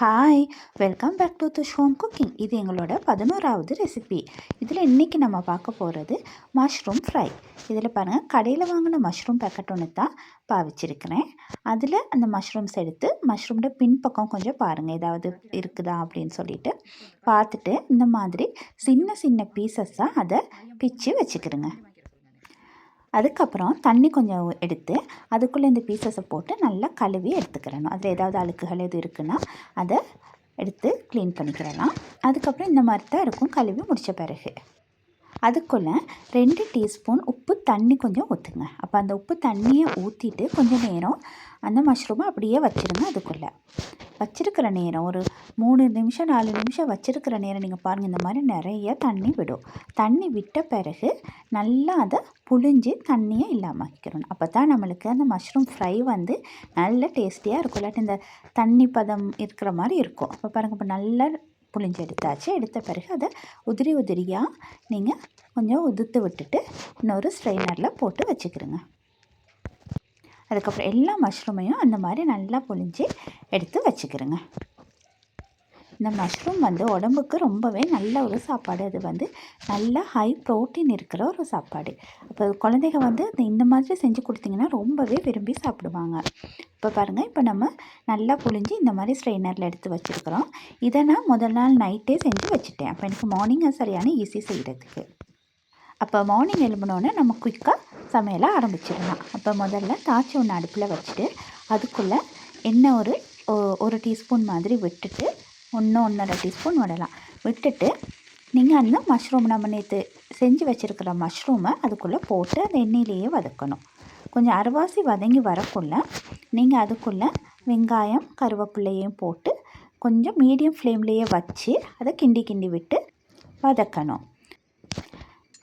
Hi, welcome back to this home cooking. இது எங்களோட 11வது recipe. இதில் இன்றைக்கி நம்ம பார்க்க போகிறது மஷ்ரூம் ஃப்ரை. இதில் பாருங்கள், கடையில் வாங்கின மஷ்ரூம் பேக்கெட் ஒன்று தான் பாவிச்சிருக்கிறேன். அதில் அந்த மஷ்ரூம்ஸ் எடுத்து மஷ்ரூமோட பின்பக்கம் கொஞ்சம் பாருங்கள் ஏதாவது இருக்குதா அப்படின்னு சொல்லிட்டு பார்த்துட்டு இந்த மாதிரி சின்ன சின்ன பீசஸாக அதை பிச்சு வச்சுக்கிறேங்க. அதுக்கப்புறம் தண்ணி கொஞ்சம் எடுத்து அதுக்குள்ளே இந்த பீசஸை போட்டு நல்லா கழுவி எடுத்துக்கிறணும். அதில் ஏதாவது அழுக்குகள் எது இருக்குன்னா அதை எடுத்து க்ளீன் பண்ணிக்கிறலாம். அதுக்கப்புறம் இந்த மாதிரி தான் இருக்கும் கழுவி முடித்த பிறகு. அதுக்குள்ளே 2 டீஸ்பூன் உப்பு தண்ணி கொஞ்சம் ஊற்றுங்க. அப்போ அந்த உப்பு தண்ணியை ஊற்றிட்டு கொஞ்சம் நேரம் அந்த மஷ்ரூமை அப்படியே வச்சுருங்க. அதுக்குள்ளே வச்சுருக்கிற நேரம் ஒரு 3 நிமிஷம் 4 நிமிஷம் வச்சுருக்கிற நேரம் நீங்கள் பாருங்கள், இந்த மாதிரி நிறைய தண்ணி விடும். தண்ணி விட்ட பிறகு நல்லா அதை புழிஞ்சு தண்ணியை இல்லாமல் வைக்கணும். அப்போ தான் நம்மளுக்கு அந்த மஷ்ரூம் ஃப்ரை வந்து நல்ல டேஸ்டியாக இருக்கும். இல்லாட்டி இந்த தண்ணி பதம் இருக்கிற மாதிரி இருக்கும். அப்போ பாருங்கள், இப்போ நல்லா புழிஞ்சு எடுத்தாச்சு. எடுத்த பிறகு அதை உதிரி உதிரியாக நீங்கள் கொஞ்சம் உதுத்து விட்டுட்டு இன்னொரு ஸ்ட்ரெயினரில் போட்டு வச்சுக்கிறோங்க. அதுக்கப்புறம் எல்லா மஷ்ரூமையும் அந்த மாதிரி நல்லா புழிஞ்சு எடுத்து வச்சுக்கிறோங்க. இந்த மஷ்ரூம் வந்து உடம்புக்கு ரொம்பவே நல்ல ஒரு சாப்பாடு. அது வந்து நல்ல ஹை ப்ரோட்டீன் இருக்கிற ஒரு சாப்பாடு. அப்போ குழந்தைங்க வந்து இந்த மாதிரி செஞ்சு கொடுத்திங்கன்னா ரொம்பவே விரும்பி சாப்பிடுவாங்க. இப்போ பாருங்கள், இப்போ நம்ம நல்லா புழிஞ்சு இந்த மாதிரி ஸ்ட்ரெயினரில் எடுத்து வச்சுருக்கிறோம். இதை நான் முதல் நாள் நைட்டே செஞ்சு வச்சுட்டேன். அப்போ எனக்கு மார்னிங் சரியான ஈஸி செய்கிறதுக்கு. அப்போ மார்னிங் எழுப்பினோன்னே நம்ம குயிக்காக சமையலை ஆரம்பிச்சிடலாம். அப்போ முதல்ல தாச்சி ஒன்று அடுப்பில் வச்சுட்டு அதுக்குள்ளே எண்ணெய் ஒரு டீஸ்பூன் மாதிரி விட்டுட்டு 1-1.5 டீஸ்பூன் விடலாம். விட்டுட்டு நீங்கள் அந்த மஷ்ரூம் நம்ம நேற்று செஞ்சு வச்சுருக்கிற மஷ்ரூமை அதுக்குள்ளே போட்டு அந்த எண்ணெயிலேயே வதக்கணும். கொஞ்சம் அரைவாசி வதங்கி வரக்குள்ளே நீங்கள் அதுக்குள்ளே வெங்காயம் கருவேப்பிலையும் போட்டு கொஞ்சம் மீடியம் ஃப்ளேம்லேயே வச்சு அதை கிண்டி கிண்டி விட்டு வதக்கணும்.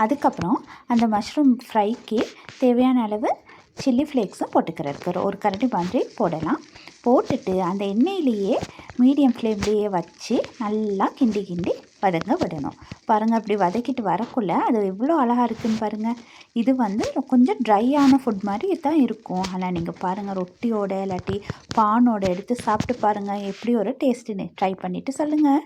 அதுக்கப்புறம் அந்த மஷ்ரூம் ஃப்ரைக்கு தேவையான அளவு சில்லி ஃப்ளேக்ஸும் போட்டுக்கிறதுக்கு ஒரு கரண்டி மாதிரி போடலாம். போட்டுட்டு அந்த எண்ணெயிலேயே மீடியம் ஃப்ளேம்லேயே வச்சு நல்லா கிண்டி கிண்டி வதங்க விடணும். பாருங்கள், அப்படி வதக்கிட்டு வரக்குள்ளே அது எவ்வளோ அழகாக இருக்குதுன்னு பாருங்கள். இது வந்து கொஞ்சம் ட்ரையான ஃபுட் மாதிரி தான் இருக்கும். ஆனால் நீங்கள் பாருங்கள், ரொட்டியோட இல்லாட்டி பானோட எடுத்து சாப்பிட்டு பாருங்கள், எப்படி ஒரு டேஸ்ட்டுன்னு ட்ரை பண்ணிவிட்டு சொல்லுங்கள்.